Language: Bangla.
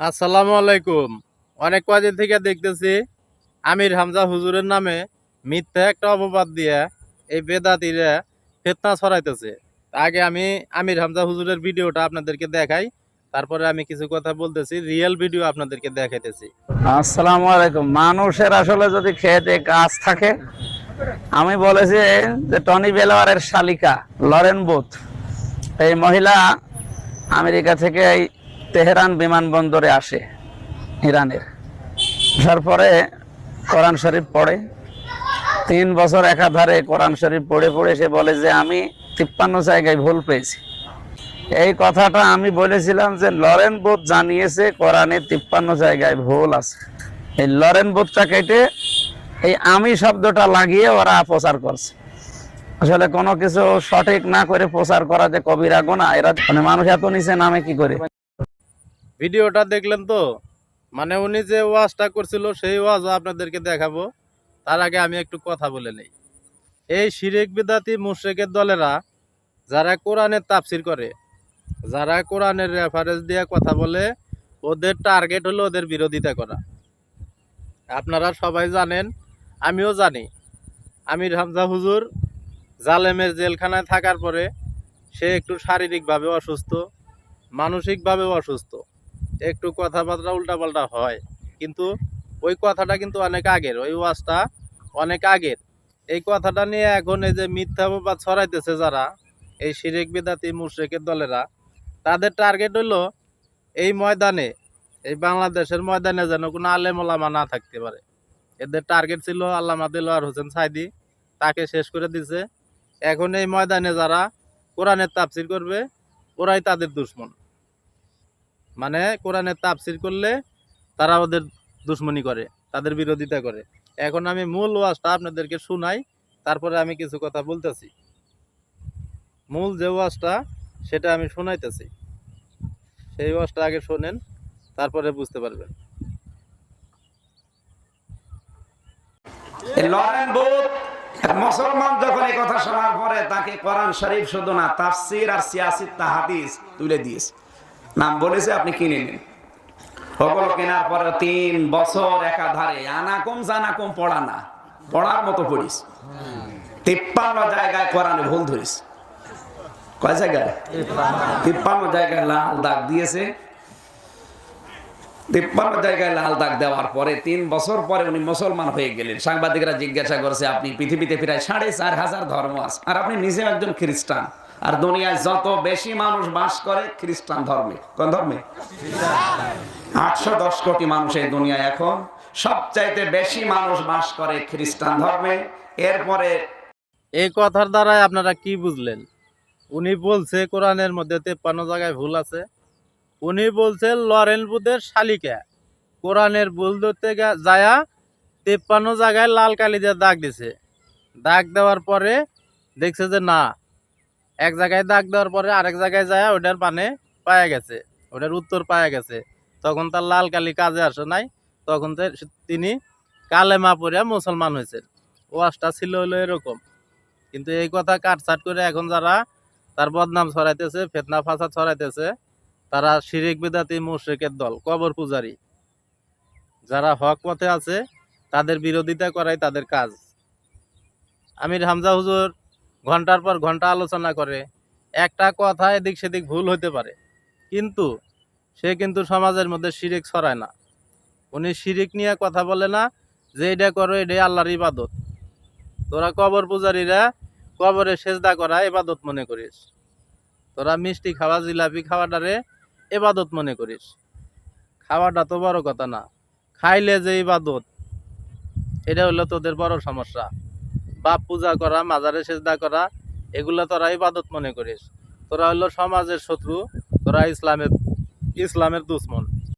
আসসালামু আলাইকুম। অনেক কদিন থেকে দেখতেছি আমির হামজা হুজুরের নামে মিথ্যা একটা অপবাদ দিয়ে এই বেদাতিরা ফিতনা ছড়াইতেছে। আগে আমি আমির হামজা হুজুরের ভিডিওটা আপনাদেরকে দেখাই, তারপরে আমি কিছু কথা বলতেছি, রিয়েল ভিডিও আপনাদেরকে দেখাইতেছি। আসসালামু আলাইকুম। মানুষের আসলে যদি খেতে কাজ থাকে, আমি বলেছি যে টনি বেলোয়ারের শালিকা লরেন বুথ, এই মহিলা আমেরিকা থেকে এই তেহরান বিমানবন্দরে আসে ইরানের। আসার পরে কোরআন শরীফ পড়ে, 3 বছর একাধারে কোরআন শরীফ পড়ে পড়ে সে বলে যে আমি 53 জায়গায় ভুল পেয়েছি। এই কথাটা আমি বলেছিলাম যে লরেন বুথ জানিয়েছে কোরআনে 53 জায়গায় ভুল আছে। এই লরেন বুথটা কেটে এই আমি শব্দটা লাগিয়ে ওরা প্রচার করছে। আসলে কোনো কিছু সঠিক না করে প্রচার করা যে কবিরা গুনাহ, এরা মানে মানুষ এত নিচে নামে কি করে। ভিডিওটা দেখলেন তো? মানে উনি যে ওয়াজটা করছিল সেই ওয়াজও আপনাদেরকে দেখাবো। তার আগে আমি একটু কথা বলে নেই। এই শিরিক বিদাতি মুশরিকের দলেরা যারা কোরআনের তাফসির করে, যারা কোরআনের রেফারেন্স দিয়ে কথা বলে, ওদের টার্গেট হলো ওদের বিরোধিতা করা। আপনারা সবাই জানেন, আমিও জানি, আমির হামজা হুজুর জালেমের জেলখানায় থাকার পরে সে একটু শারীরিকভাবে অসুস্থ, মানসিকভাবেও অসুস্থ, একটু কথাবার্তা উল্টাপাল্টা হয়, কিন্তু ওই কথাটা কিন্তু অনেক আগের, ওই ওয়াজটা অনেক আগের। এই কথাটা নিয়ে এখন এই যে মিথ্যাবাদ ছড়াইতেছে যারা, এই শিরিক বিদাতি মুশরিকের দলেরা, তাদের টার্গেট হলো এই ময়দানে, এই বাংলাদেশের ময়দানে যেন কোনো আলেম ওলামা না থাকতে পারে। এদের টার্গেট ছিল আল্লামা দেলোয়ার হোসেন সাইদি, তাকে শেষ করে দিছে। এখন এই ময়দানে যারা কোরআনের তাফসির করবে, ওরাই তাদের দুশ্মন। মানে কোরআনের তাফসির করলে তারা ওদের দুশ্মনী করে, তাদের বিরোধিতা করে। এখন আমি মূল ওয়াজটা আপনাদেরকে শুনাই, তারপরে আমি কিছু কথা বলতেছি। মূল যে ওয়াজটা সেটা আমি শোনাইতেছি, সেই ওয়াজটা আগে শোনেন, তারপরে বুঝতে পারবেন। লরেন বুথ মুসলমান যখন এই কথা শোনার পরে তাকে কোরআন শরীফ শুধু না, তাফসীর আর সিয়াসিত হাদিস তুলে দিয়েছে, নাম বলেছে আপনি কিনে নিন। ওগুলো কেনার পরে 3 বছর একাধারে আনাকুম জানাকুম পড়া না, পড়ার মতো পড়িস। 53 জায়গায় কোরআনে ভুল ধরিস। কয় জায়গায়? 53 জায়গায় লাল দাগ দিয়েছে। 53 জায়গায় লাল দাগ দেওয়ার পরে 3 বছর পরে উনি মুসলমান হয়ে গেলেন। সাংবাদিকরা জিজ্ঞাসা করছে, আপনি পৃথিবীতে প্রায় 4,500 ধর্ম আছে, আর আপনি নিজে একজন খ্রিস্টান, আর দুনিয়ায় যত বেশি মানুষ বাস করে খ্রিস্টান ধর্মে। কোন ধর্মে? 810 কোটি মানুষ এই দুনিয়ায়, এখন সবচাইতে বেশি মানুষ বাস করে খ্রিস্টান ধর্মে। এরপরে এই কথার দ্বারাই আপনারা কি বুঝলেন? উনি বলছে কোরআনের মধ্যে 53 জায়গায় ভুল আছে। উনি বলছে লরেন বুথের শালিকা কোরআনের ভুল ধরতে যায়া 53 জায়গায় লাল কালি দিয়ে দাগ দিছে। দাগ দেওয়ার পরে দেখছে যে না, এক জায়গায় দাগ দেওয়ার পরে আরেক জায়গায় যায় ওটার মানে পায়া গেছে, ওটার উত্তর পায়া গেছে। তখন তার লাল কালি কাজে আসে নাই, তখন তিনি কালেমা পড়ে মুসলমান হয়েছেন। ওয়াজটা ছিল হলো এরকম। কিন্তু এই কথা কাটছাট করে এখন যারা তার বদনাম ছড়াইতেছে, ফিতনা ফাসাদ ছড়াইতেছে, তারা শিরিক বিদাতি মুশরিকের দল, কবর পূজারী। যারা হক পথে আছে তাদের বিরোধিতা করাই তাদের কাজ। আমির হামজা হুজুর ঘন্টার পর ঘন্টা আলোচনা করে, একটা কথা এদিক সেদিক ভুল হতে পারে, কিন্তু সে কিন্তু সমাজের মধ্যে শিরিক ছড়ায় না। উনি শিরিক নিয়ে কথা বলে না যে এটা করো, এটাই আল্লাহর ইবাদত। তোরা কবর পূজারীরা কবরে সেজদা করা ইবাদত মনে করিস, তোরা মিষ্টি খাওয়া, জিলাপি খাওয়াটারে ইবাদত মনে করিস। খাওয়াটা তো বড় কথা না, খাইলে যে ইবাদত, এটা হলো তোদের বড় সমস্যা। বাপ পূজা করা, মাজারে সেজদা করা, এগুলো তোরা ইবাদত মনে করিস। তোরা হলো সমাজের শত্রু, তোরা ইসলামের দুশ্মন।